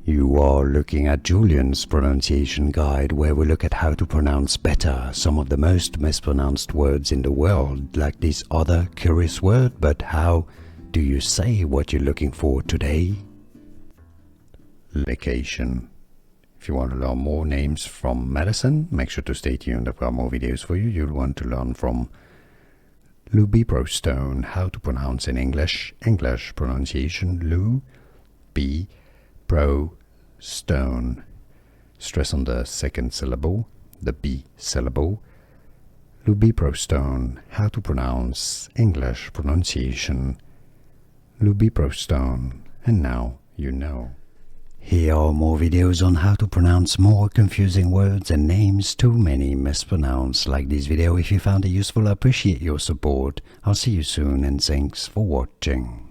You are looking at Julian's pronunciation guide, where we look at how to pronounce better some of the most mispronounced words in the world, like this other curious word. But how do you say what you're looking for today? Location. If you want to learn more names from medicine, make sure to stay tuned. I've got more videos for you. You'll want to learn from Lubiprostone, how to pronounce in English pronunciation, Lubiprostone. Stress on the second syllable, the B syllable. Lubiprostone, how to pronounce English pronunciation, Lubiprostone. And now you know. Here are more videos on how to pronounce more confusing words and names too many mispronounced. Like this video if you found it useful. I appreciate your support. I'll see you soon and thanks for watching.